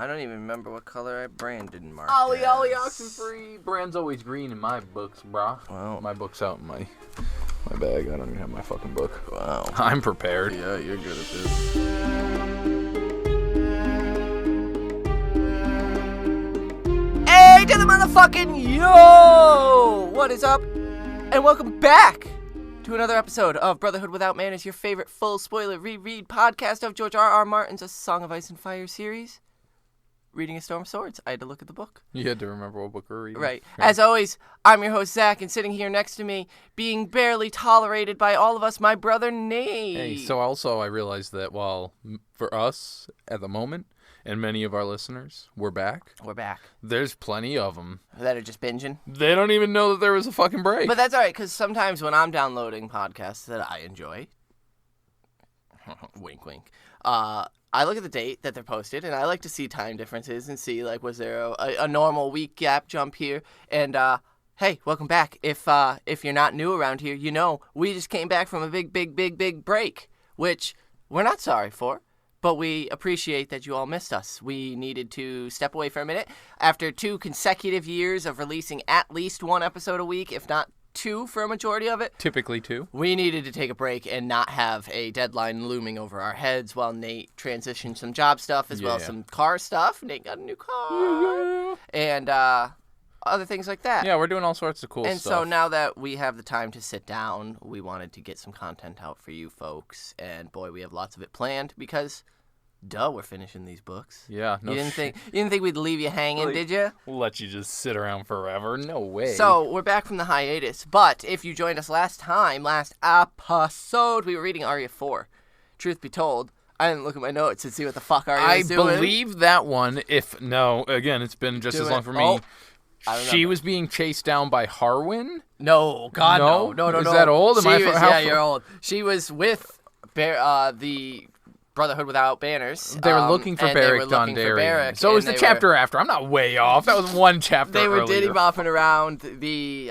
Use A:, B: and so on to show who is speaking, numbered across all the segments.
A: I don't even remember what color I branded and marked.
B: Ollie, Oxenfree. Brand's always green in my books, brah.
A: Wow.
B: My book's out in my bag. I don't even have my fucking book.
A: Wow.
B: I'm prepared.
A: Yeah, you're good at this. Hey to the motherfucking yo! What is up? And welcome back to another episode of Brotherhood Without Manners, your favorite full spoiler reread podcast of George R.R. Martin's A Song of Ice and Fire series. Reading A Storm of Swords. I had to look at the book.
B: You had to remember what book we're reading.
A: Right. As always, I'm your host, Zach, and sitting here next to me, being barely tolerated by all of us, my brother, Nate.
B: Hey, so also I realized that while for us, at the moment, and many of our listeners, we're back.
A: We're back.
B: There's plenty of them.
A: That are just binging.
B: They don't even know that there was a fucking break.
A: But that's all right, because sometimes when I'm downloading podcasts that I enjoy, wink, wink, I look at the date that they're posted, and I like to see time differences and see, like, was there a normal week gap jump here? And, hey, welcome back. If you're not new around here, you know we just came back from a big break, which we're not sorry for, but we appreciate that you all missed us. We needed to step away for a minute. After 2 consecutive years of releasing at least 1 episode a week, if not 2 for a majority of it.
B: Typically 2.
A: We needed to take a break and not have a deadline looming over our heads while Nate transitioned some job stuff as well as some car stuff. Nate got a new car. And other things like that.
B: Yeah, we're doing all sorts of cool stuff.
A: And so now that we have the time to sit down, we wanted to get some content out for you folks. And boy, we have lots of it planned because we're finishing these books.
B: Yeah, no
A: you didn't think we'd leave you hanging, did you?
B: We'll let you just sit around forever. No way.
A: So, we're back from the hiatus, but if you joined us last episode, we were reading Arya 4. Truth be told, I didn't look at my notes and see what the fuck Arya was doing.
B: I believe that one, again, it's been just as long for me. She was being chased down by Harwin?
A: No, God, no. Is
B: that old?
A: You're old. She was with the Brotherhood Without Banners.
B: They were looking for Beric Dondarrion. So it was the chapter after. I'm not way off. That was 1 chapter
A: They were
B: earlier.
A: diddy-bopping around the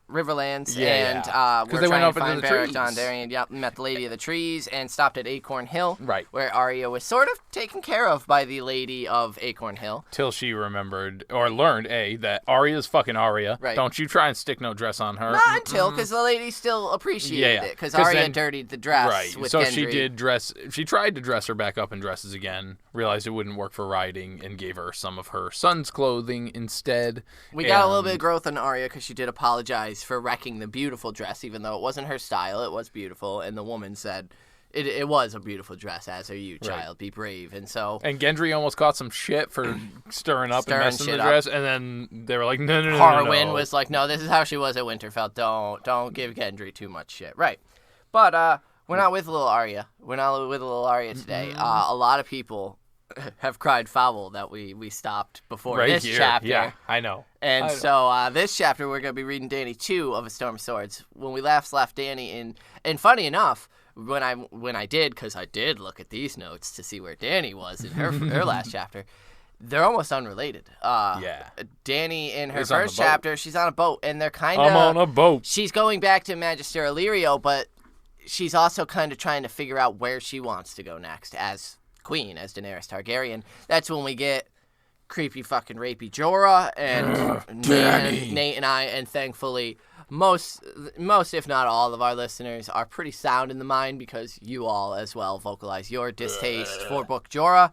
A: Riverlands, and we're
B: they went
A: trying
B: up
A: to find
B: into the
A: Beric
B: trees.
A: Dondarrion. Yep, met the Lady of the Trees and stopped at Acorn Hill,
B: right,
A: where Arya was sort of taken care of by the Lady of Acorn Hill.
B: Till she remembered, or learned, that Arya's fucking Arya.
A: Right.
B: Don't you try and stick no dress on her.
A: Not until, because the lady still appreciated it, because Arya dirtied the dress with
B: so
A: Gendry.
B: she did dress. She tried to dress her back up in dresses again, realized it wouldn't work for riding, and gave her some of her son's clothing instead.
A: We got a little bit of growth on Arya, because she did apologize for wrecking the beautiful dress, even though it wasn't her style. It was beautiful, and the woman said it was a beautiful dress, as are you, child. Be brave. And
B: Gendry almost caught some shit for stirring up and messing the dress, and then they were like, no.
A: Harwin was like, no, this is how she was at Winterfell. Don't give Gendry too much shit. Right. But we're not with little Arya. We're not with little Arya today. A lot of people have cried foul that we stopped before this chapter.
B: Yeah, I know.
A: And so this chapter, we're going to be reading Dany 2 of A Storm of Swords. When we left Dany and funny enough, when I did, because I did look at these notes to see where Dany was in her last chapter, they're almost unrelated. Dany in her first chapter, she's on a boat, and they're kind of...
B: I'm on a boat.
A: She's going back to Magister Illyrio, but she's also kind of trying to figure out where she wants to go next as Queen, as Daenerys Targaryen. That's when we get creepy fucking rapey Jorah and Nate and I, and thankfully most if not all of our listeners are pretty sound in the mind, because you all as well vocalize your distaste for Book Jorah.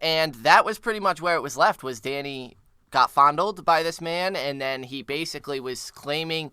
A: And that was pretty much where it was left, was Dany got fondled by this man, and then he basically was claiming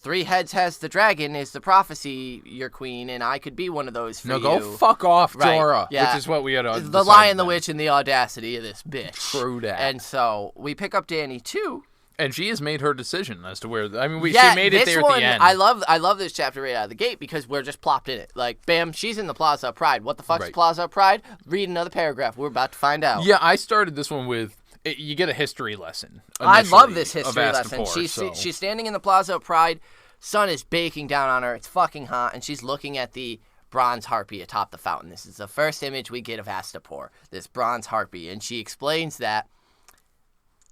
A: 3 heads has the dragon is the prophecy, your queen, and I could be one of those for you.
B: No, go fuck off, Jorah.
A: Yeah.
B: Which is what we had to
A: The Lion, the Witch, and the audacity of this bitch.
B: True that.
A: And so we pick up Dany 2.
B: And she has made her decision as to where... she made it there at the end.
A: I love this chapter right out of the gate, because we're just plopped in it. Like, bam, she's in the Plaza of Pride. What the fuck's Plaza of Pride? Read another paragraph. We're about to find out.
B: Yeah, I started this one with... You get a history lesson.
A: I love this history lesson.
B: Astapor,
A: she's standing in the Plaza of Pride. Sun is baking down on her. It's fucking hot, and she's looking at the bronze harpy atop the fountain. This is the first image we get of Astapor, this bronze harpy, and she explains that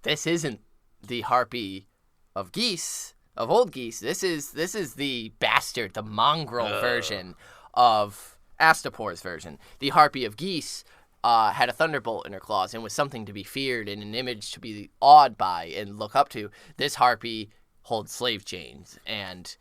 A: this isn't the harpy of geese, of old geese. This is the bastard, the mongrel version of Astapor's version. The harpy of geese had a thunderbolt in her claws and was something to be feared and an image to be awed by and look up to. This harpy holds slave chains and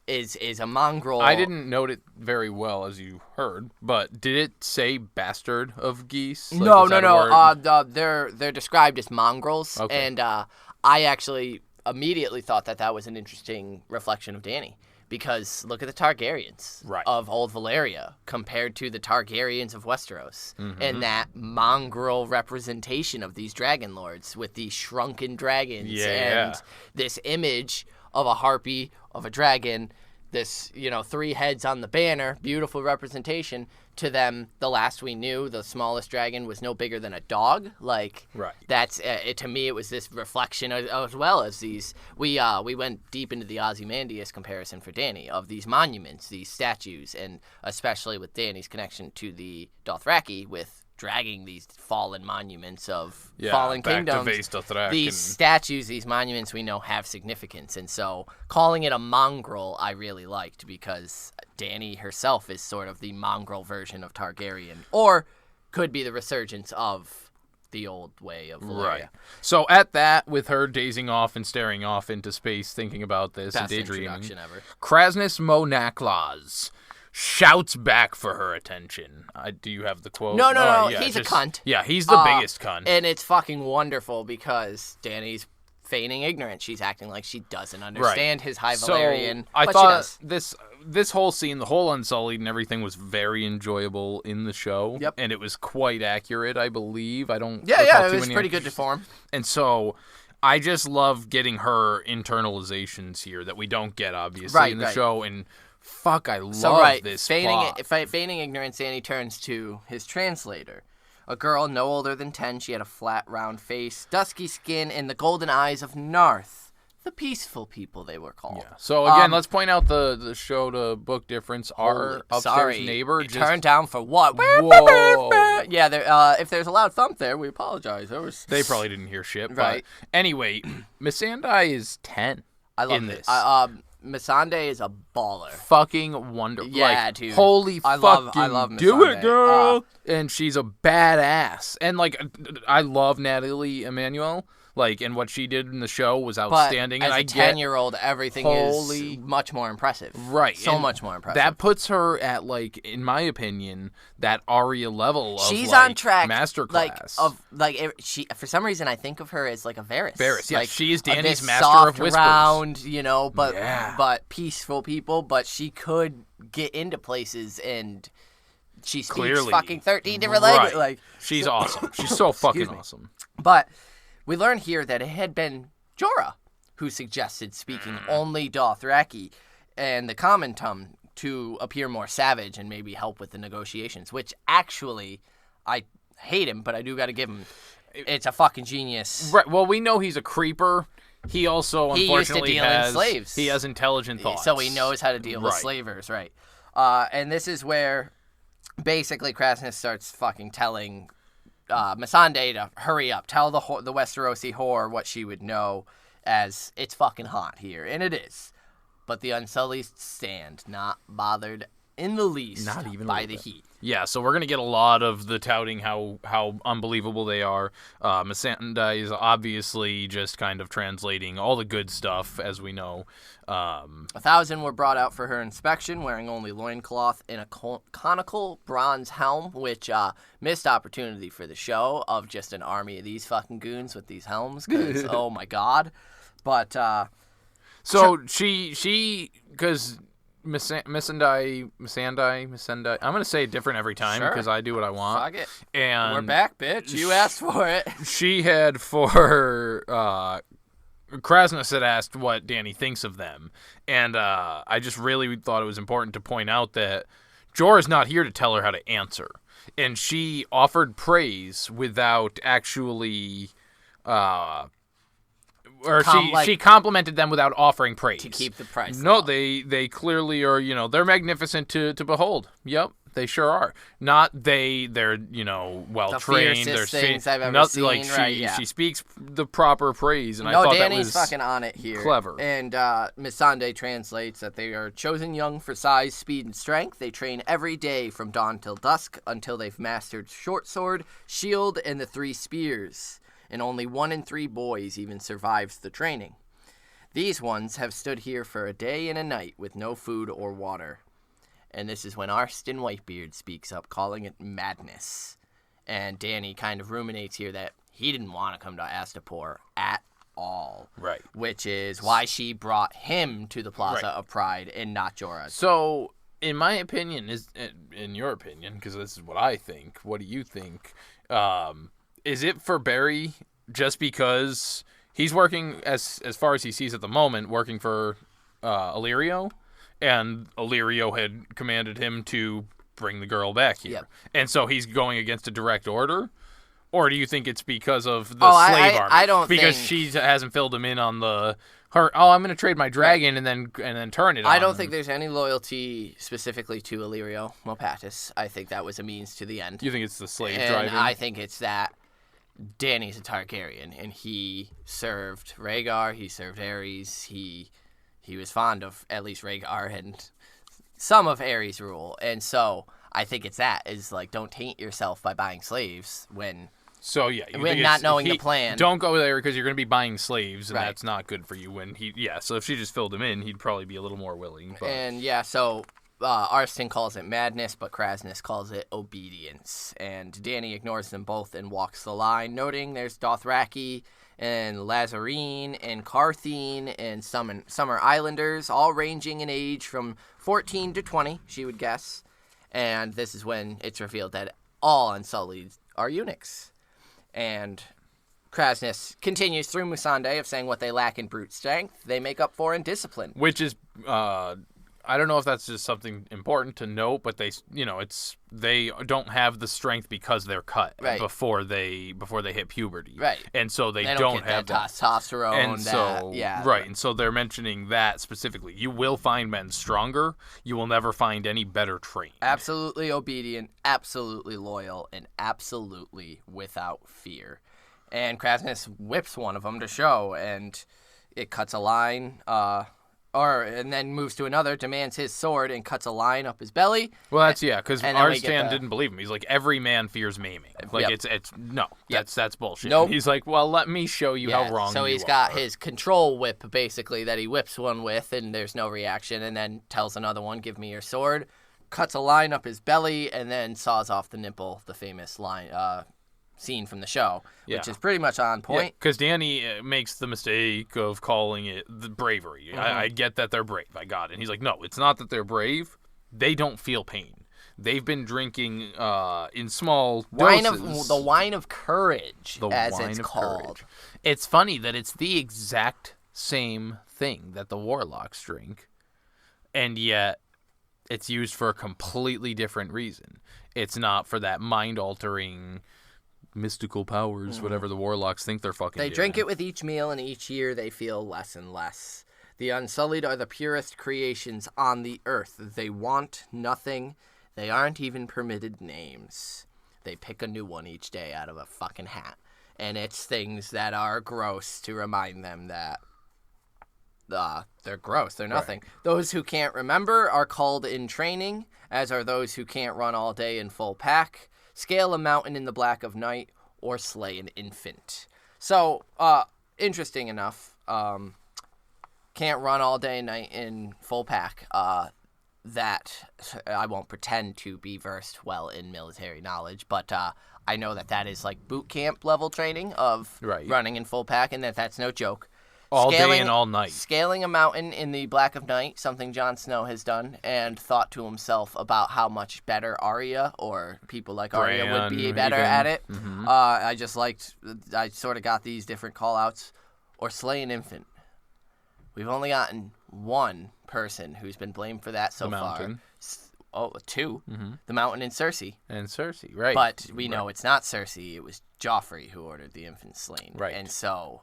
A: is a mongrel.
B: I didn't note it very well, as you heard, but did it say bastard of geese? Like,
A: no. They're described as mongrels,
B: okay.
A: and I actually immediately thought that was an interesting reflection of Dany. Because look at the Targaryens of Old Valyria compared to the Targaryens of Westeros.
B: Mm-hmm.
A: And that mongrel representation of these dragon lords with these shrunken dragons. And this image of a harpy, of a dragon, this, 3 heads on the banner, beautiful representation. To them, the last we knew, the smallest dragon was no bigger than a dog. That's it. To me, it was this reflection as well as these. We went deep into the Ozymandias comparison for Dany of these monuments, these statues, and especially with Dany's connection to the Dothraki with dragging these fallen monuments of fallen kingdoms. These statues, these monuments we know have significance. And so calling it a mongrel I really liked because Dany herself is sort of the mongrel version of Targaryen. Or could be the resurgence of the old way of Valyria.
B: Right. So at that, with her dazing off and staring off into space thinking about this
A: Best
B: and daydreaming,
A: introduction ever.
B: Kraznys Monaclaws shouts back for her attention. Do you have the quote?
A: No. He's a cunt.
B: Yeah, he's the biggest cunt.
A: And it's fucking wonderful because Dany's feigning ignorance. She's acting like she doesn't understand his High Valyrian.
B: So I
A: but
B: thought this whole scene, the whole Unsullied and everything was very enjoyable in the show.
A: Yep.
B: And it was quite accurate, I believe. I don't
A: Yeah, it was pretty good to form.
B: And so I just love getting her internalizations here that we don't get, obviously, in the show. And fuck, I love this plot.
A: Feigning ignorance, Dany turns to his translator. A girl no older than 10, she had a flat, round face, dusky skin, and the golden eyes of Narth. The peaceful people, they were called.
B: Yeah. So, again, let's point out the show-to-book difference. Our upstairs neighbor just
A: turned down for what?
B: Whoa.
A: Yeah, if there's a loud thump there, we apologize.
B: They probably didn't hear shit.
A: Right.
B: But anyway, Missandei is 10
A: I love
B: in
A: this.
B: Missandei
A: is a baller.
B: Fucking wonderful.
A: Yeah, dude.
B: Holy
A: I
B: fucking
A: love
B: do
A: Missandei.
B: it, girl. And she's a badass. And, I love Natalie Emmanuel. And what she did in the show was outstanding.
A: But as
B: and
A: a 10-year-old, everything is much more impressive.
B: Right.
A: So much more impressive.
B: That puts her at, in my opinion, that Arya level of,
A: she's on track,
B: masterclass.
A: She, for some reason, I think of her as, a Varys.
B: Varys, yeah. She is Dany's master
A: soft,
B: of whispers.
A: round, but peaceful people. But she could get into places and she speaks fucking 13 different languages.
B: She's awesome. She's so fucking awesome.
A: But we learn here that it had been Jorah who suggested speaking only Dothraki and the common tongue to appear more savage and maybe help with the negotiations, which actually, I hate him, but I do got to give him, it's a fucking genius.
B: Right. Well, we know he's a creeper. He also, unfortunately,
A: used to deal in slaves.
B: He has intelligent thoughts.
A: So he knows how to deal with slavers, right? And this is where basically Kraznys starts fucking telling Missandei to hurry up. Tell the Westerosi whore what she would know as it's fucking hot here. And it is. But the Unsullied stand, not bothered in the least
B: not even
A: by the heat.
B: Yeah, so we're going to get a lot of the touting how unbelievable they are. Missandei is obviously just kind of translating all the good stuff, as we know.
A: 1,000 were brought out for her inspection, wearing only loincloth and a conical bronze helm, which missed opportunity for the show of just an army of these fucking goons with these helms, because, oh my god. But,
B: so she, because Missandei. I'm going to say it different every time because I do what I want.
A: Fuck it.
B: And
A: we're back, bitch. You asked for it.
B: She had for Kraznys had asked what Dany thinks of them. And I just really thought it was important to point out that Jorah's not here to tell her how to answer. And she offered praise without actually... she complimented them without offering praise.
A: To keep the price
B: No,
A: low.
B: they clearly are, they're magnificent to behold. Yep. They sure are. Not they're well trained.
A: The fiercest
B: they're
A: things I've ever seen.
B: Like she speaks the proper praise, and I thought that was
A: Dany's fucking on it here.
B: Clever.
A: And Missendai translates that they are chosen young for size, speed, and strength. They train every day from dawn till dusk until they've mastered short sword, shield, and the 3 spears. And only 1 in 3 boys even survives the training. These ones have stood here for a day and a night with no food or water. And this is when Arstan Whitebeard speaks up, calling it madness. And Dany kind of ruminates here that he didn't want to come to Astapor at all.
B: Right.
A: Which is why she brought him to the Plaza of Pride and not Jorah.
B: So, in my opinion, in your opinion, because this is what I think, what do you think? Is it for Bary just because he's working, as far as he sees at the moment, working for Illyrio? And Illyrio had commanded him to bring the girl back here.
A: Yep.
B: And so he's going against a direct order? Or do you think it's because of the slave army?
A: I don't
B: because
A: think...
B: she hasn't filled him in on I'm going to trade my dragon and then turn it on
A: I don't
B: him.
A: think there's any loyalty specifically to Illyrio Mopatis. I think that was a means to the end.
B: You think it's the slave
A: and
B: driving?
A: I think it's that Dany's a Targaryen, and he served Rhaegar, he served Aerys, he was fond of at least Rhaegar and some of Aerys' rule. And so I think it's that, is like, don't taint yourself by buying slaves when...
B: So, yeah.
A: When not knowing the plan.
B: Don't go there because you're going to be buying slaves, and
A: Right.
B: that's not good for you. So if she just filled him in, he'd probably be a little more willing. But...
A: And, so Arstan calls it madness, but Kraznys calls it obedience. And Dany ignores them both and walks the line, noting there's Dothraki and Lazarene and Carthene and Summer Islanders, all ranging in age from 14 to 20, she would guess. And this is when it's revealed that all Unsullied are eunuchs. And Kraznys continues through Missandei of saying what they lack in brute strength, they make up for in discipline.
B: Which is, I don't know if that's just something important to note, but they don't have the strength because they're cut before they hit puberty.
A: Right.
B: And so they
A: don't
B: have
A: that
B: that
A: testosterone.
B: And so, right. And so they're mentioning that specifically. You will find men stronger. You will never find any better trained.
A: Absolutely obedient, absolutely loyal, and absolutely without fear. And Kraznys whips one of them to show, and it cuts a line, and then moves to another, demands his sword, and cuts a line up his belly.
B: Well, that's, because Arstan didn't believe him. He's like, every man fears maiming. Like, that's bullshit.
A: Nope.
B: He's like, well, let me show you how wrong you are.
A: So he's got his control whip, basically, that he whips one with, and there's no reaction, and then tells another one, give me your sword, cuts a line up his belly, and then saws off the nipple, the famous line, scene from the show, which is pretty much on point.
B: Because Dany makes the mistake of calling it the bravery. Mm-hmm. I get that they're brave. I got it. And he's like, no, it's not that they're brave. They don't feel pain. They've been drinking in small doses.
A: The wine of courage, as it's called.
B: Courage. It's funny that it's the exact same thing that the warlocks drink, and yet it's used for a completely different reason. It's not for that mind-altering... mystical powers, whatever the warlocks think they're fucking doing.
A: They drink it with each meal, and each year they feel less and less. The Unsullied are the purest creations on the earth. They want nothing. They aren't even permitted names. They pick a new one each day out of a fucking hat. And it's things that are gross to remind them that they're gross. They're nothing. Right. Those who can't remember are called in training, as are those who can't run all day in full pack, scale a mountain in the black of night, or slay an infant. So, interesting enough, can't run all day and night in full pack. That, I won't pretend to be versed well in military knowledge, but I know that is like boot camp level training of running in full pack, and that's no joke.
B: All day and all night.
A: Scaling a mountain in the black of night, something Jon Snow has done, and thought to himself about how much better Arya, or people like Arya, would be better at it. Mm-hmm. I sort of got these different call-outs. Or slay an infant. We've only gotten one person who's been blamed for that so far. Two. Mm-hmm. The Mountain and Cersei.
B: Right.
A: But we know it's not Cersei. It was Joffrey who ordered the infant slain.
B: Right.
A: And so...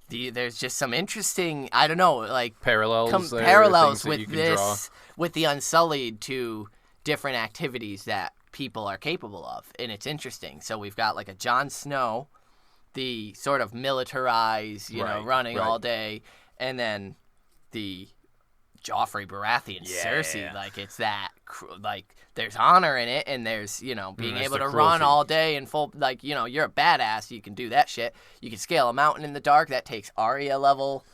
A: there's just some interesting, I don't know, like
B: parallels
A: with this, with the Unsullied to different activities that people are capable of, and it's interesting. So we've got like a Jon Snow, the sort of militarized, running all day, and then the Joffrey Baratheon Cersei, like it's that, like there's honor in it, and there's being able to run all day and full, like you're a badass, you can do that shit. You can scale a mountain in the dark, that takes Arya level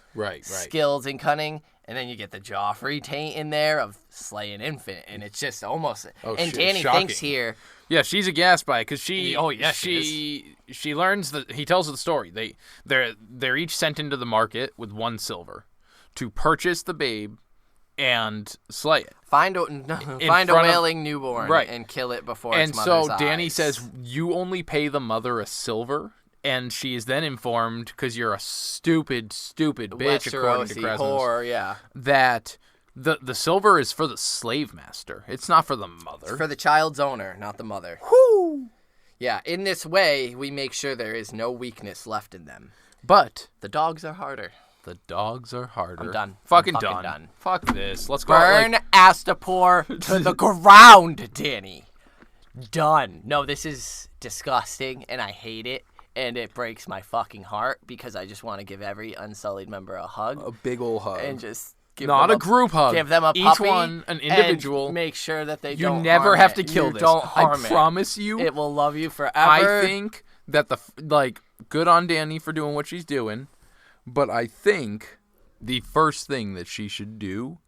A: skills and cunning, and then you get the Joffrey taint in there of slaying infant, and it's just almost. And Dany thinks here.
B: Yeah, she's aghast by it because she learns that he tells her the story. They're each sent into the market with 1 silver to purchase the babe and slay it.
A: Find a wailing newborn and kill it before its mother's eyes.
B: And so Dany says, you only pay the mother a silver, and she is then informed, because you're a stupid bitch, according to Kraznys,
A: whore,
B: that the silver is for the slave master. It's not for the mother.
A: It's for the child's owner, not the mother.
B: Whoo!
A: Yeah, in this way, we make sure there is no weakness left in them.
B: But
A: the dogs are harder.
B: The dogs are harder.
A: I'm done.
B: Fucking done. Fuck this. Let's go.
A: Burn Astapor to the ground, Dany. Done. No, this is disgusting, and I hate it, and it breaks my fucking heart because I just want to give every Unsullied member a hug.
B: A big old hug.
A: And just give
B: Not
A: them
B: a group hug.
A: Give them a puppy.
B: Each one an individual.
A: And make sure that they
B: you
A: don't
B: never
A: harm
B: have
A: it.
B: to kill
A: you
B: this.
A: Don't harm
B: I promise you.
A: It will love you forever.
B: I think that good on Dany for doing what she's doing, but I think the first thing that she should do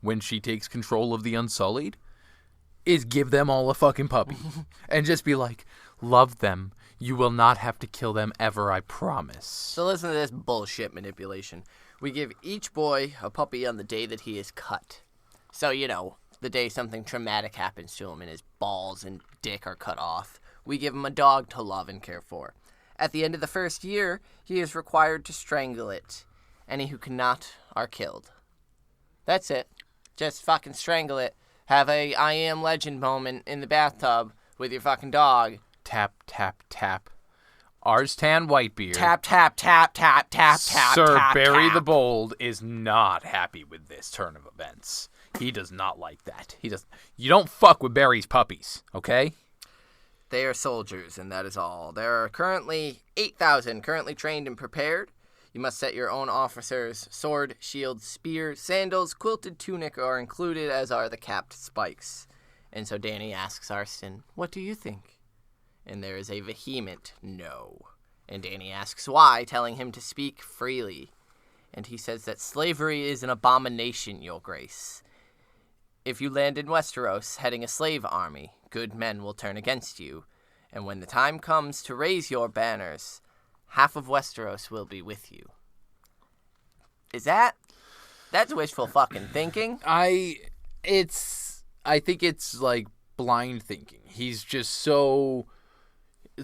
B: when she takes control of the Unsullied is give them all a fucking puppy and just be like, love them. You will not have to kill them ever, I promise.
A: So listen to this bullshit manipulation. We give each boy a puppy on the day that he is cut. So, the day something traumatic happens to him and his balls and dick are cut off. We give him a dog to love and care for. At the end of the first year, he is required to strangle it. Any who cannot are killed. That's it. Just fucking strangle it. Have a I Am Legend moment in the bathtub with your fucking dog.
B: Tap, tap, tap. Arstan Whitebeard.
A: Tap, tap, tap, tap, tap, tap,
B: Sir
A: tap,
B: Bary
A: tap.
B: the Bold is not happy with this turn of events. He does not like that. You don't fuck with Bary's puppies, okay?
A: They are soldiers, and that is all. There are currently 8,000 currently trained and prepared. You must set your own officers. Sword, shield, spear, sandals, quilted tunic are included, as are the capped spikes. And so Dany asks Arstan, what do you think? And there is a vehement no. And Dany asks why, telling him to speak freely. And he says that slavery is an abomination, Your Grace. If you land in Westeros heading a slave army, good men will turn against you. And when the time comes to raise your banners, half of Westeros will be with you. That's wishful fucking thinking?
B: I think it's like blind thinking. He's just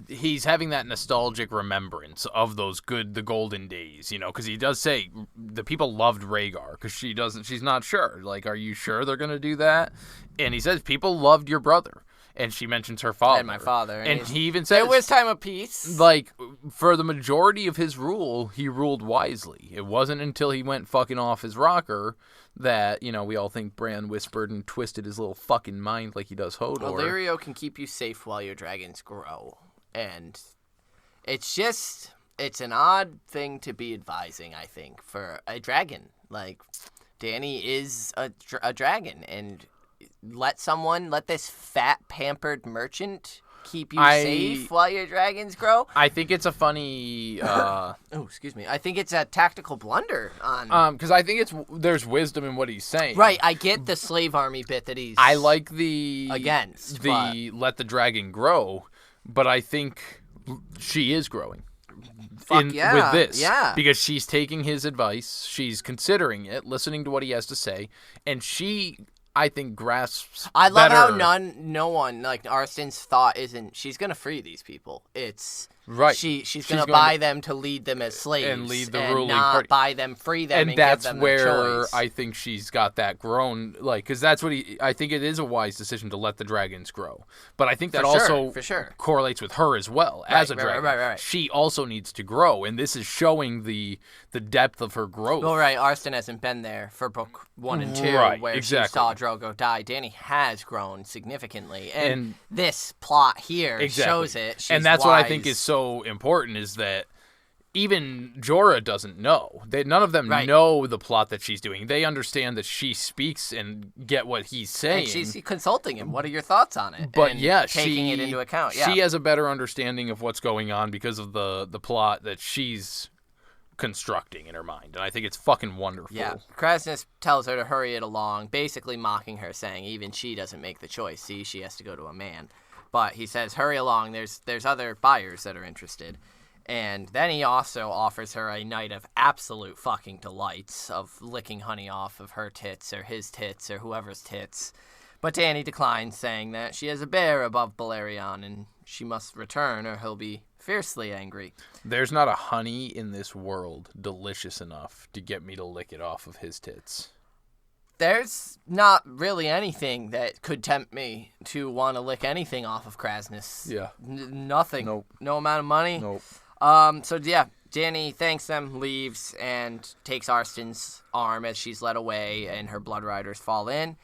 B: he's having that nostalgic remembrance of the golden days, because he does say the people loved Rhaegar because she's not sure. Like, are you sure they're going to do that? And he says people loved your brother. And she mentions her father.
A: And my father.
B: And he even says,
A: it was time of peace.
B: Like, for the majority of his rule, he ruled wisely. It wasn't until he went fucking off his rocker that, we all think Bran whispered and twisted his little fucking mind like he does Hodor.
A: Illyrio can keep you safe while your dragons grow. And it's an odd thing to be advising, I think, for a dragon. Like, Dany is a dragon, and let this fat, pampered merchant keep you safe while your dragons grow.
B: I think it's a funny...
A: excuse me. I think it's a tactical blunder on...
B: Because I think there's wisdom in what he's saying.
A: Right, I get the slave army bit that he's...
B: I like let the dragon grow, but I think she is growing. With this.
A: Yeah.
B: Because she's taking his advice, she's considering it, listening to what he has to say, and she... I think grasps
A: I love
B: better.
A: how no one, like, Arstan's thought isn't, she's going to free these people. It's,
B: Right.
A: She's going to buy them to lead them as slaves.
B: And lead the
A: and
B: ruling
A: not
B: party.
A: buy them, free them, and
B: that's
A: give them
B: where
A: the choice.
B: I think she's got that grown, like, because that's what I think it is a wise decision to let the dragons grow. But I think that
A: For sure.
B: correlates with her as well, as a dragon.
A: Right.
B: She also needs to grow, and this is showing the depth of her growth.
A: Well, right, Arston hasn't been there for book 1 and 2, where she saw Drogo die. Dany has grown significantly, and this plot here shows it. She's
B: and that's
A: wise.
B: what I think is so important, is that even Jorah doesn't know. None of them know the plot that she's doing. They understand that she speaks and get what he's saying.
A: And she's consulting him. What are your thoughts on it?
B: But
A: and taking it into account. Yeah.
B: She has a better understanding of what's going on because of the plot that she's constructing in her mind. And I think it's fucking wonderful.
A: Yeah. Kraznys tells her to hurry it along, basically mocking her, saying even she doesn't make the choice. See, she has to go to a man. But he says, hurry along. There's other buyers that are interested. And then he also offers her a night of absolute fucking delights, of licking honey off of her tits or his tits or whoever's tits. But Dany declines, saying that she has a bear above Balerion and she must return or he'll be fiercely angry.
B: There's not a honey in this world delicious enough to get me to lick it off of his tits.
A: There's not really anything that could tempt me to want to lick anything off of Kraznys.
B: Yeah.
A: Nothing.
B: Nope.
A: No amount of money.
B: Nope.
A: So yeah, Dany thanks them, leaves, and takes Arston's arm as she's led away, and her blood riders fall in.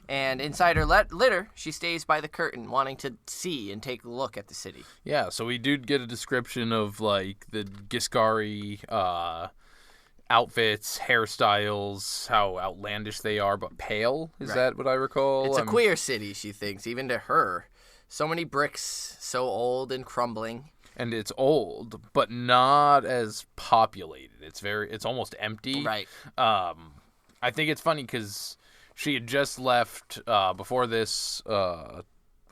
A: And inside her litter, she stays by the curtain, wanting to see and take a look at the city.
B: Yeah, so we do get a description of, like, the Giscari outfits, hairstyles, how outlandish they are, but pale. Is that what I recall?
A: It's a queer city, she thinks, even to her. So many bricks, so old and crumbling.
B: And it's old, but not as populated. It's almost empty.
A: Right.
B: I think it's funny because she had just left before this. Was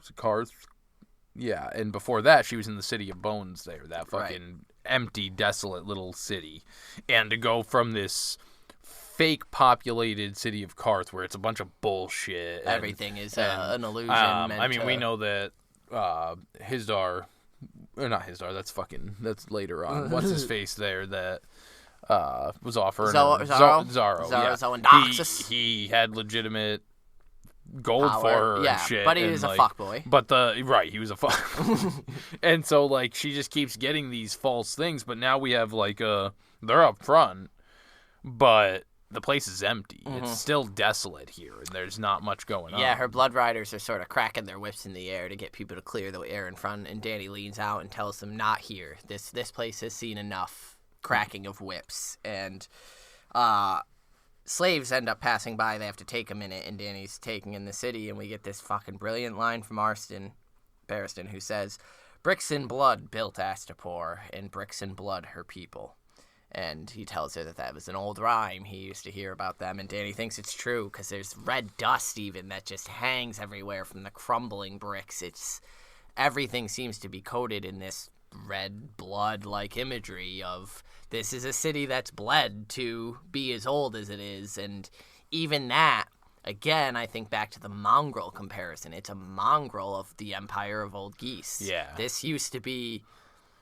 B: it Karth? Yeah, and before that, she was in the City of Bones. That fucking empty, desolate little city, and to go from this fake populated city of Karth, where it's a bunch of bullshit.
A: Everything is an illusion.
B: I mean, we know that Hizdar. Or not Hizdar, that's later on. What's his face there that was offering
A: Zaro and Doxus.
B: He had legitimate gold
A: power.
B: For her
A: yeah,
B: and shit.
A: But he was a fuckboy.
B: But he was a fuck. And so, like, she just keeps getting these false things, but now we have, like, they're up front, but the place is empty. Mm-hmm. It's still desolate here, and there's not much going on.
A: Yeah, her blood riders are sort of cracking their whips in the air to get people to clear the air in front, and Dany leans out and tells them, not here. This place has seen enough cracking of whips. And slaves end up passing by. They have to take a minute, and Dany's taking in the city, and we get this fucking brilliant line from Barristan, who says, bricks and blood built Astapor, and bricks and blood her people. And he tells her that was an old rhyme. He used to hear about them, and Dany thinks it's true because there's red dust even that just hangs everywhere from the crumbling bricks. Everything seems to be coated in this red blood-like imagery of this is a city that's bled to be as old as it is. And even that, again, I think back to the mongrel comparison. It's a mongrel of the Empire of Old Geese.
B: Yeah.
A: This used to be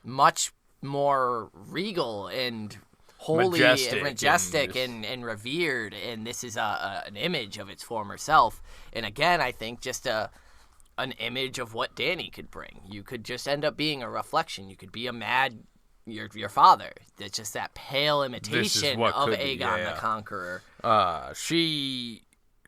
A: much more regal and holy and majestic and revered, and this is an image of its former self. And again, I think just an image of what Dany could bring. You could just end up being a reflection. You could be your father. It's just that pale imitation of Aegon the Conqueror.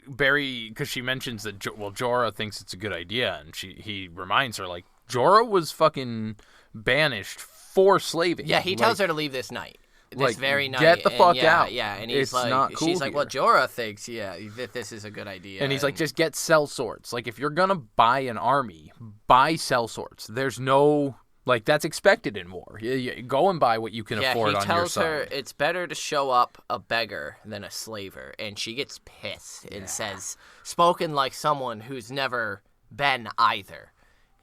B: Bary, because she mentions that Jorah thinks it's a good idea, and he reminds her, like, Jorah was fucking banished for slaving.
A: Yeah, he tells her to leave this night. This very night.
B: Get the fuck out.
A: Yeah, and he's
B: not cool
A: she's like,
B: here.
A: well, Jorah thinks, that this is a good idea.
B: And he's like, just get sellswords. Like, if you're going to buy an army, buy sellswords. There's no, like, that's expected in war. You go and buy what you can afford on your side.
A: He tells her it's better to show up a beggar than a slaver. And she gets pissed and says, spoken like someone who's never been either.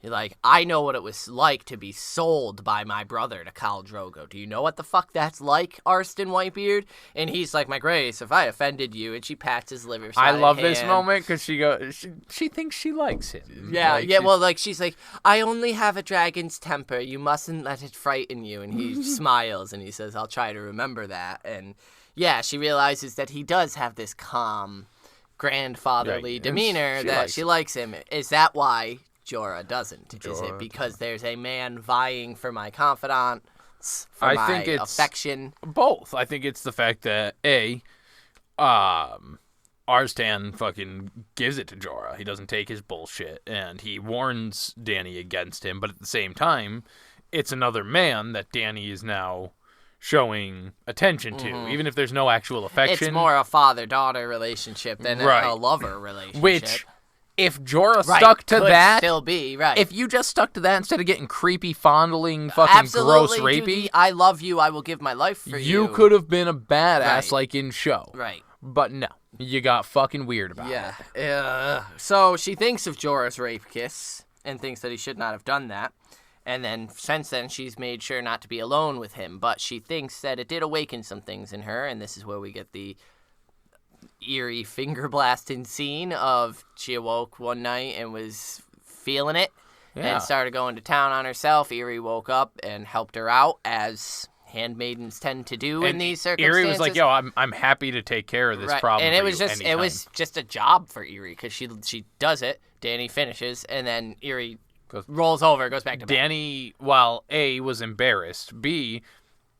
A: Like, I know what it was like to be sold by my brother to Khal Drogo. Do you know what the fuck that's like, Arstan Whitebeard? And he's like, my grace, if I offended you, and she pats his liver.
B: I love this moment because she thinks she likes him.
A: Yeah, well, like, she's like, I only have a dragon's temper. You mustn't let it frighten you. And he smiles and he says, I'll try to remember that. And yeah, she realizes that he does have this calm, grandfatherly demeanor, that she likes him. Is that why Jorah doesn't? Is it because there's a man vying for my confidants, for my affection?
B: Both. I think it's the fact that Arstan fucking gives it to Jorah. He doesn't take his bullshit, and he warns Dany against him, but at the same time, it's another man that Dany is now showing attention to, even if there's no actual affection.
A: It's more a father-daughter relationship than a lover relationship.
B: Which, if Jorah stuck to that,
A: still be right.
B: If you just stuck to that instead of getting creepy, fondling, fucking gross, rapey,
A: I love you, I will give my life for you.
B: You could have been a badass like in show,
A: right?
B: But no, you got fucking weird about it.
A: Yeah. So she thinks of Jorah's rape kiss and thinks that he should not have done that. And then since then, she's made sure not to be alone with him. But she thinks that it did awaken some things in her, and this is where we get the eerie finger blasting scene of she awoke one night and was feeling it and started going to town on herself. Eerie woke up and helped her out, as handmaidens tend to do in these circumstances.
B: Eerie was like, "Yo, I'm happy to take care of this problem."
A: And it was just a job for Eerie because she does it. Dany finishes, and then Eerie rolls over, goes back to bed.
B: Dany, while A, was embarrassed, B,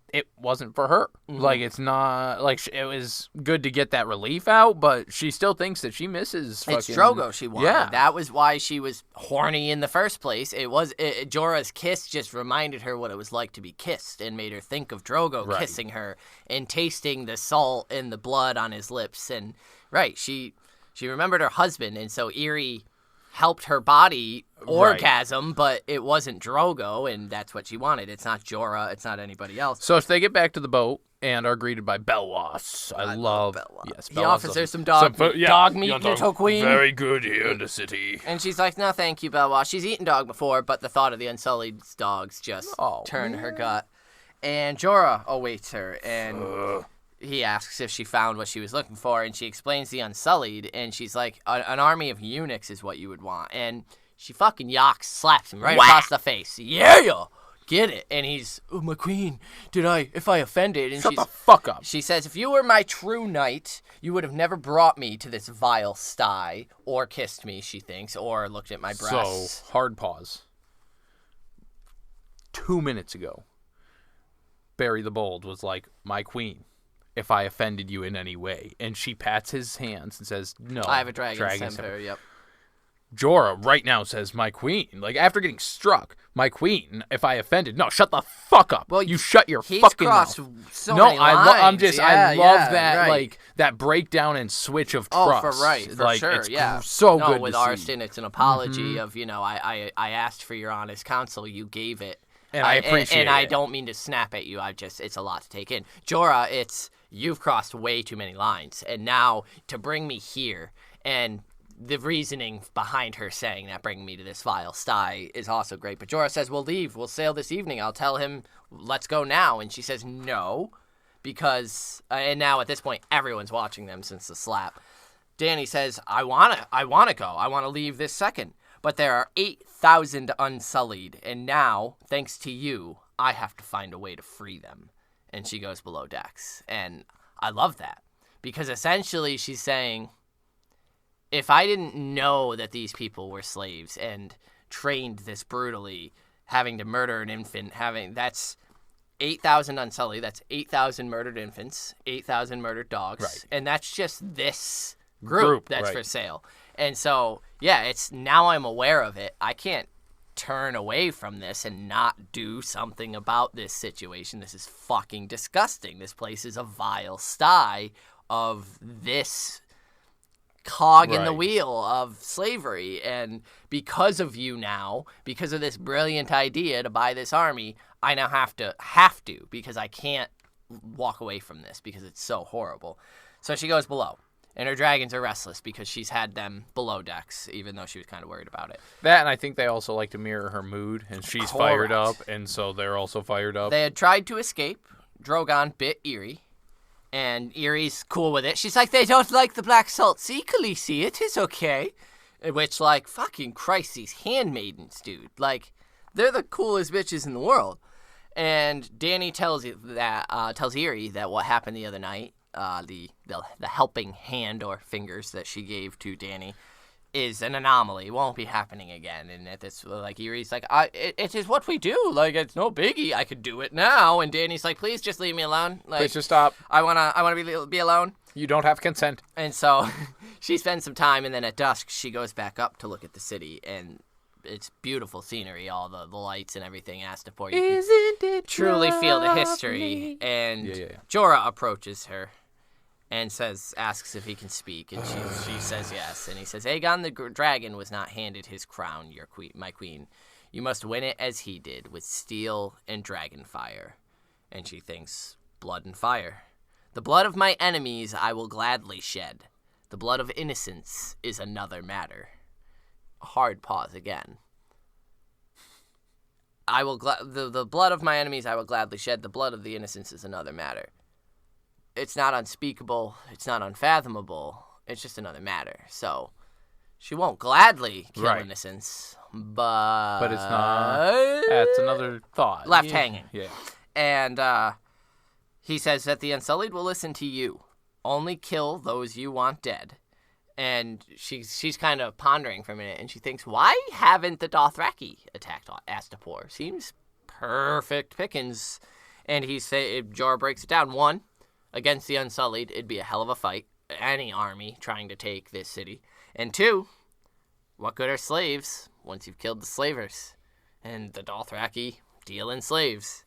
B: it wasn't for her. Like, it's not, like, it was good to get that relief out, but she still thinks that she misses fucking...
A: It's Drogo she wanted. Yeah. That was why she was horny in the first place. Jorah's kiss just reminded her what it was like to be kissed and made her think of Drogo kissing her and tasting the salt and the blood on his lips. And, she remembered her husband, and so Eerie helped her body orgasm, but it wasn't Drogo, and that's what she wanted. It's not Jorah. It's not anybody else.
B: So if they get back to the boat and are greeted by Belwas, I love
A: Belwas.
B: Yes,
A: he offers her some dog meat, little queen.
B: Very good here in the city.
A: And she's like, no, thank you, Belwas. She's eaten dog before, but the thought of the Unsullied dogs just turned her gut. And Jorah awaits her, and... he asks if she found what she was looking for, and she explains the Unsullied, and she's like, an army of eunuchs is what you would want. And she fucking slaps him right across the face. Yeah! Get it. And he's, oh, my queen, if I offended? And
B: Shut the fuck up.
A: She says, if you were my true knight, you would have never brought me to this vile sty, or kissed me, she thinks, or looked at my breasts.
B: So, hard pause. 2 minutes ago, Bary the Bold was like, my queen, if I offended you in any way. And she pats his hands and says, no.
A: I have a dragon's temper, yep.
B: Jorah right now says, my queen. Like, after getting struck, my queen, if I offended. No, shut the fuck up. Well, you shut your fucking mouth.
A: So many lines.
B: I love that, like, that breakdown and switch of trust.
A: For sure,
B: it's so good
A: with Arstan, it's an apology of, I asked for your honest counsel, you gave it.
B: And I appreciate it.
A: And I don't mean to snap at you, it's a lot to take in. Jorah, you've crossed way too many lines, and now to bring me here, and the reasoning behind her saying that, bringing me to this vile sty, is also great. But Jorah says, we'll leave, we'll sail this evening, I'll tell him, let's go now. And she says, no, because, and now at this point, everyone's watching them since the slap. Dany says, I wanna go, I wanna leave this second. But there are 8,000 Unsullied, and now, thanks to you, I have to find a way to free them. And she goes below decks. And I love that. Because essentially she's saying, if I didn't know that these people were slaves and trained this brutally, having to murder an infant, that's 8,000 Unsullied, that's 8,000 murdered infants, 8,000 murdered dogs.
B: Right.
A: And that's just this group that's for sale. And so, it's now I'm aware of it. I can't turn away from this and not do something about this situation. This is fucking disgusting. This place is a vile sty of this cog in the wheel of slavery. And because of you now, because of this brilliant idea to buy this army, I now have to, because I can't walk away from this because it's so horrible. So she goes below. And her dragons are restless because she's had them below decks, even though she was kind of worried about it.
B: That, and I think they also like to mirror her mood, and she's fired up, and so they're also fired up.
A: They had tried to escape. Drogon bit Eerie, and Eerie's cool with it. She's like, they don't like the black salt sea, Khaleesi. It is okay. Which, like, fucking Christ, these handmaidens, dude. Like, they're the coolest bitches in the world. And Dany tells Eerie that what happened the other night, the helping hand or fingers that she gave to Dany, is an anomaly. Won't be happening again. And at this, like, Eerie's like, it is what we do. Like, it's no biggie. I could do it now. And Dany's like, please just leave me alone. Like,
B: please just stop.
A: I wanna be alone.
B: You don't have consent.
A: And so she spends some time, and then at dusk she goes back up to look at the city, and it's beautiful scenery, all the lights and everything. Astapor, you can truly feel the history. And Jorah approaches her and asks if he can speak, and she says yes. And he says, Aegon the dragon was not handed his crown, my queen. You must win it as he did, with steel and dragon fire. And she thinks, blood and fire. The blood of my enemies I will gladly shed. The blood of innocence is another matter. A hard pause again. The blood of my enemies I will gladly shed. The blood of the innocents is another matter. It's not unspeakable. It's not unfathomable. It's just another matter. So she won't gladly kill innocents, but
B: it's not. That's another thought.
A: Left hanging.
B: Yeah.
A: And he says that the Unsullied will listen to you. Only kill those you want dead. And she's kind of pondering for a minute, and she thinks, why haven't the Dothraki attacked Astapor? Seems perfect pickings. And Jorah breaks it down. 1, against the Unsullied, it'd be a hell of a fight. Any army trying to take this city. And 2, what good are slaves once you've killed the slavers? And the Dothraki deal in slaves.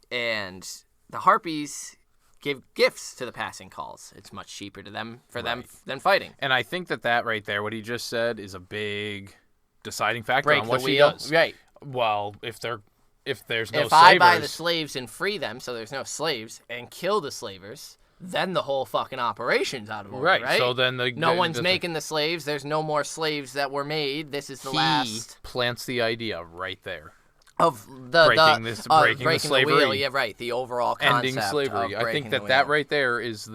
A: And the Harpies give gifts to the passing calls. It's much cheaper to them them than fighting.
B: And I think that right there, what he just said, is a big deciding factor
A: Break
B: on what
A: the
B: she
A: wheel.
B: does.
A: Right.
B: Well, if there's no
A: if
B: slavers,
A: I buy the slaves and free them, so there's no slaves, and kill the slavers, then the whole fucking operation's out of order, right?
B: So then
A: no one's making the slaves. There's no more slaves that were made. This is the last.
B: He plants the idea right there.
A: Of breaking
B: the slavery.
A: The wheel. Yeah, right. The overall concept
B: ending slavery.
A: Of
B: I think
A: the
B: that right there is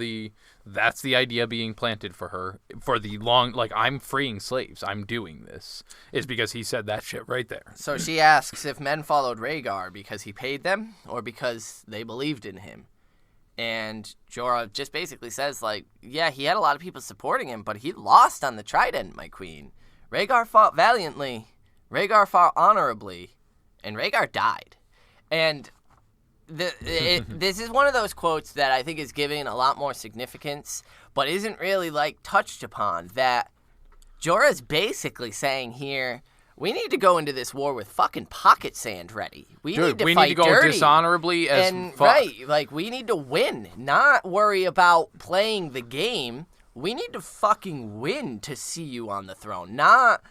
B: that's the idea being planted for her for the long. Like, I'm freeing slaves. I'm doing this is because he said that shit right there.
A: So she asks if men followed Rhaegar because he paid them or because they believed in him. And Jorah just basically says, like, yeah, he had a lot of people supporting him, but he lost on the Trident, my queen. Rhaegar fought valiantly. Rhaegar fought honorably. And Rhaegar died. And this is one of those quotes that I think is given a lot more significance, but isn't really, like, touched upon. That Jorah's basically saying here, we need to go into this war with fucking pocket sand ready. We need to fight
B: go
A: dirty.
B: Dishonorably as fuck.
A: Right, like, we need to win, not worry about playing the game. We need to fucking win to see you on the throne, not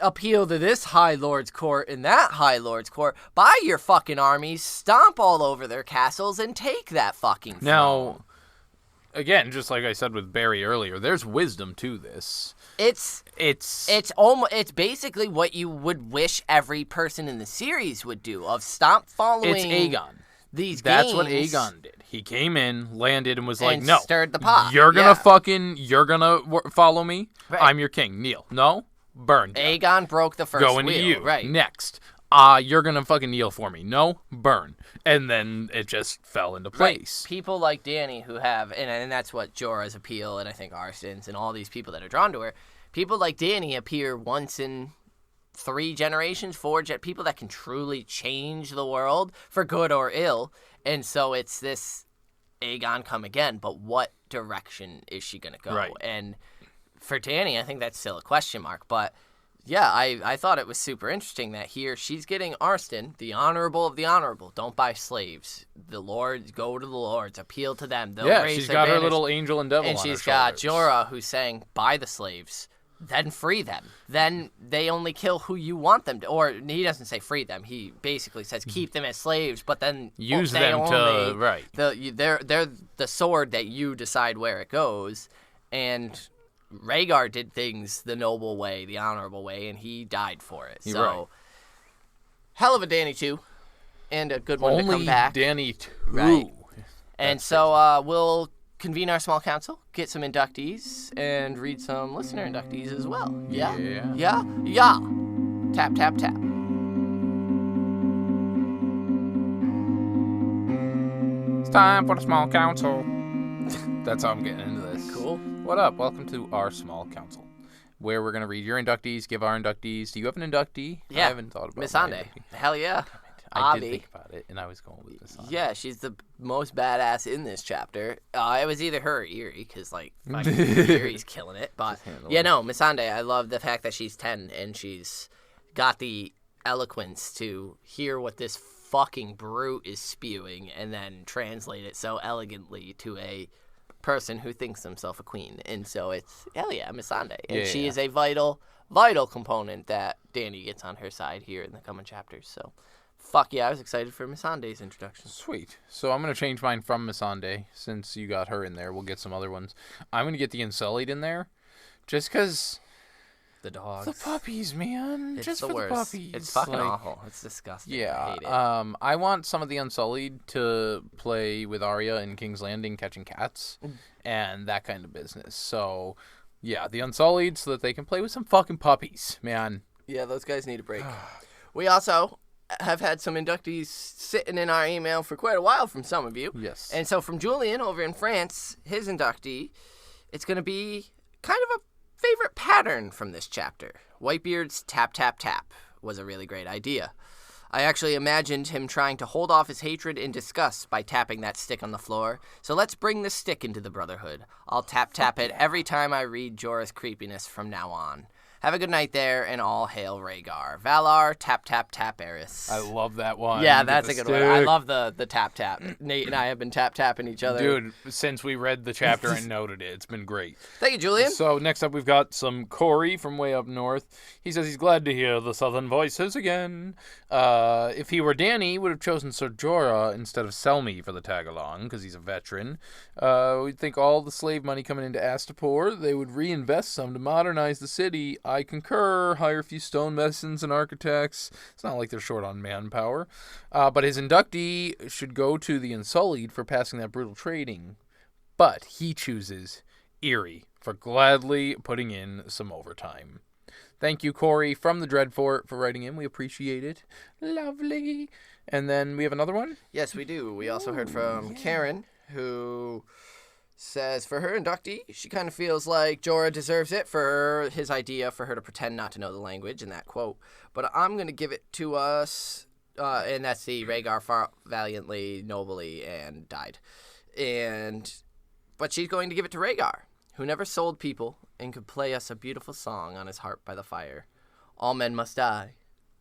A: appeal to this High Lord's court and that High Lord's court. Buy your fucking armies, stomp all over their castles, and take that fucking throne.
B: Now, again, just like I said with Bary earlier, there's wisdom to this.
A: It's basically what you would wish every person in the series would do, of stop following.
B: It's Aegon. That's what Aegon did. He came in, landed, and was like, no,
A: stirred the pot.
B: You're gonna follow me. Right. I'm your king. Kneel. No. Burn.
A: Aegon broke the first
B: Going
A: wheel.
B: to you.
A: Right.
B: Next. You're going to fucking kneel for me. No. Burn. And then it just fell into place.
A: Right. People like Dany who have, and that's what Jorah's appeal, and I think Arson's, and all these people that are drawn to her, people like Dany appear once in 3 generations, 4 people that can truly change the world for good or ill. And so it's this Aegon come again, but what direction is she going to go?
B: Right.
A: And for Dany, I think that's still a question mark. But, yeah, I thought it was super interesting that here she's getting Arston, the honorable of the honorable. Don't buy slaves. The lords, go to the lords, appeal to them. They'll raise
B: she's
A: their
B: got
A: banners.
B: her little angel and devil
A: and
B: on
A: she's
B: her
A: got
B: shoulders.
A: Jorah who's saying, buy the slaves, then free them. Then they only kill who you want them to. Or he doesn't say free them. He basically says keep them as slaves, but then
B: use them to, right.
A: They're the sword that you decide where it goes. And Rhaegar did things the noble way, the honorable way, and he died for it.
B: You're
A: so,
B: right.
A: hell of a Dany 2. And a good one
B: Only
A: to come back.
B: Dany 2.
A: Right. And so we'll convene our small council, get some inductees, and read some listener inductees as well. Yeah?
B: Yeah.
A: Yeah. Tap, tap, tap.
B: It's time for the small council. That's how I'm getting into this.
A: Cool.
B: What up? Welcome to our small council, where we're going to read your inductees, give our inductees. Do you have an inductee?
A: Yeah.
B: I haven't thought about
A: Missandei. Hell yeah.
B: I did
A: Abby.
B: think about it, and I was going with Missandei.
A: Yeah, she's the most badass in this chapter. It was either her or Eerie, because, like, fucking Eerie's killing it. But, yeah, no, Missandei, I love the fact that she's 10, and she's got the eloquence to hear what this fucking brute is spewing, and then translate it so elegantly to a person who thinks himself a queen. And so it's, hell yeah, Missandei. And she is a vital component that Dany gets on her side here in the coming chapters, so... Fuck yeah, I was excited for Missandei's introduction.
B: Sweet. So I'm going to change mine from Missandei, since you got her in there. We'll get some other ones. I'm going to get the Unsullied in there, just because...
A: The dogs.
B: The puppies, man.
A: It's
B: just
A: the
B: for
A: worst.
B: the puppies.
A: It's fucking awful. It's disgusting.
B: Yeah.
A: I hate it.
B: I want some of the Unsullied to play with Arya in King's Landing catching cats and that kind of business. So, yeah, the Unsullied so that they can play with some fucking puppies, man.
A: Yeah, those guys need a break. We also have had some inductees sitting in our email for quite a while from some of you.
B: Yes.
A: And so from Julian over in France, his inductee, it's going to be kind of a favorite pattern from this chapter. Whitebeard's tap, tap, tap was a really great idea. I actually imagined him trying to hold off his hatred and disgust by tapping that stick on the floor. So let's bring the stick into the Brotherhood. I'll tap, tap it every time I read Jorah's creepiness from now on. Have a good night there, and all hail Rhaegar. Valar, tap, tap, tap, Eris.
B: I love that one.
A: Yeah, that's a good one. I love the tap, tap. Nate and I have been tap, tapping each other.
B: Dude, since we read the chapter and noted it, it's been great.
A: Thank you, Julian.
B: So next up we've got some Corey from way up north. He says he's glad to hear the southern voices again. If he were Dany, he would have chosen Ser Jorah instead of Selmy for the tag-along, because he's a veteran. We'd think all the slave money coming into Astapor, they would reinvest some to modernize the city. I concur. Hire a few stonemasons and architects. It's not like they're short on manpower. But his inductee should go to the Unsullied for passing that brutal trading. But he chooses Eerie for gladly putting in some overtime. Thank you, Corey, from the Dreadfort, for writing in. We appreciate it. Lovely. And then we have another one?
A: Yes, we do. We also heard from Karen, who says for her inductee, she kind of feels like Jorah deserves it for his idea for her to pretend not to know the language in that quote. But I'm going to give it to us, and that's the Rhaegar fought valiantly, nobly, and died. But she's going to give it to Rhaegar, who never sold people and could play us a beautiful song on his harp by the fire. All men must die,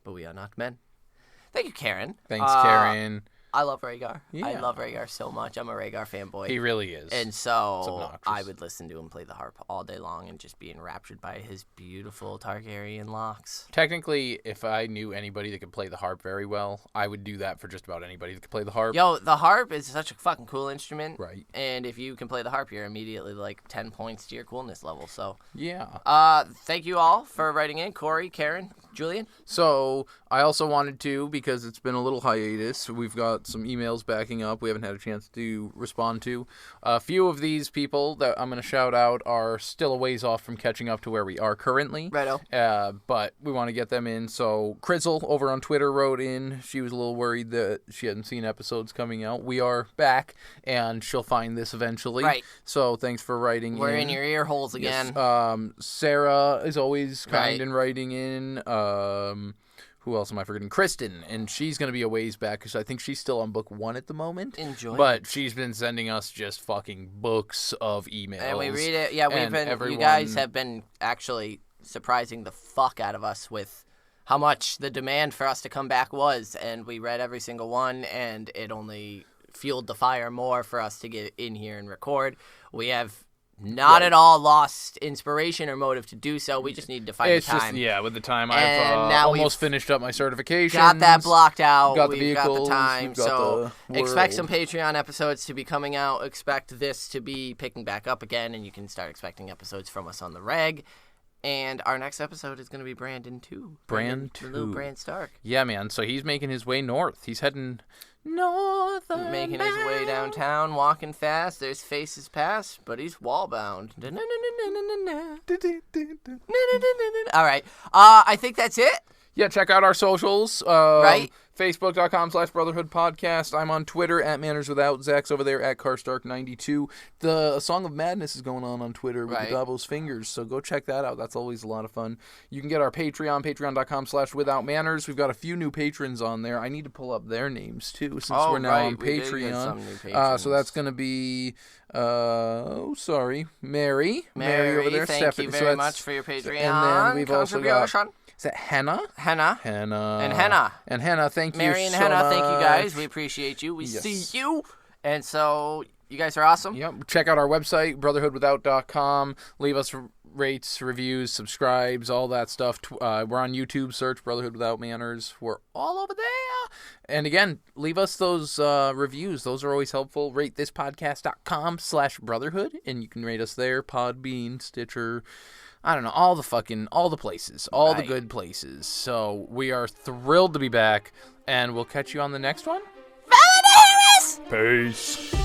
A: but we are not men. Thank you, Karen.
B: Thanks, Karen.
A: I love Rhaegar.
B: Yeah.
A: I love Rhaegar so much. I'm a Rhaegar fanboy.
B: He really is.
A: And
B: It's
A: so
B: obnoxious.
A: I would listen to him play the harp all day long and just be enraptured by his beautiful Targaryen locks.
B: Technically, if I knew anybody that could play the harp very well, I would do that for just about anybody that could play the harp.
A: Yo, the harp is such a fucking cool instrument.
B: Right.
A: And if you can play the harp, you're immediately like 10 points to your coolness level. So,
B: Yeah.
A: thank you all for writing in. Corey, Karen, Julian.
B: So I also wanted to, because it's been a little hiatus, we've got some emails backing up we haven't had a chance to respond to. A few of these people that I'm going to shout out are still a ways off from catching up to where we are currently.
A: Righto.
B: But we want to get them in. So Crizzle over on Twitter wrote in. She was a little worried that she hadn't seen episodes coming out. We are back, and she'll find this eventually.
A: Right.
B: So thanks for writing in.
A: We're in your ear holes again.
B: Yes. Sarah is always kind
A: Right.
B: in writing in. Who else am I forgetting? Kristen, and she's going to be a ways back because I think she's still on book 1 at the moment.
A: Enjoy.
B: But she's been sending us just fucking books of emails.
A: And we read it. Yeah,
B: and
A: you guys have been actually surprising the fuck out of us with how much the demand for us to come back was, and we read every single one, and it only fueled the fire more for us to get in here and record. We have not at all lost inspiration or motive to do so. We just need to find the time.
B: With the time.
A: And
B: I've
A: now
B: almost finished up my certification.
A: Got that blocked out.
B: Got the
A: We've got
B: vehicles,
A: the time.
B: we've got
A: So
B: the
A: expect
B: world.
A: some Patreon episodes to be coming out. Expect this to be picking back up again, and you can start expecting episodes from us on the reg. And our next episode is going to be Brandon 2.
B: Bran
A: The little
B: 2.
A: Bran Stark.
B: Yeah, man. So he's making his way north. He's heading north.
A: Making his way downtown, walking fast. There's faces past, but he's wall-bound. All right. I think that's it.
B: Yeah, check out our socials.
A: Right.
B: Facebook.com/Brotherhood Podcast. I'm on Twitter at Manners Without. Zach's over there at Carstark92. The Song of Madness is going on Twitter with the Davos Fingers, so go check that out. That's always a lot of fun. You can get our Patreon, patreon.com/Without Manners. We've got a few new patrons on there. I need to pull up their names, too, since we're now on
A: We did get
B: Patreon.
A: some new patrons.
B: So that's going to be, Mary. Mary over there.
A: Thank
B: Stephanie.
A: you
B: So
A: very
B: that's-
A: much for your Patreon
B: And then we've also got,
A: contribution.
B: is that Henna?
A: Henna.
B: Henna.
A: And Henna.
B: And Henna, thank you
A: Mary and
B: so
A: Henna,
B: much.
A: thank you guys. We appreciate you. We
B: Yes.
A: see you. And so you guys are awesome.
B: Yep. Check out our website, brotherhoodwithout.com. Leave us rates, reviews, subscribes, all that stuff. We're on YouTube. Search Brotherhood Without Manners. We're all over there. And again, leave us those reviews. Those are always helpful. Rate thispodcast.com/brotherhood. And you can rate us there. Podbean, Stitcher. I don't know, all the places, all the good places. So we are thrilled to be back, and we'll catch you on the next one.
A: Daenerys!
B: Peace.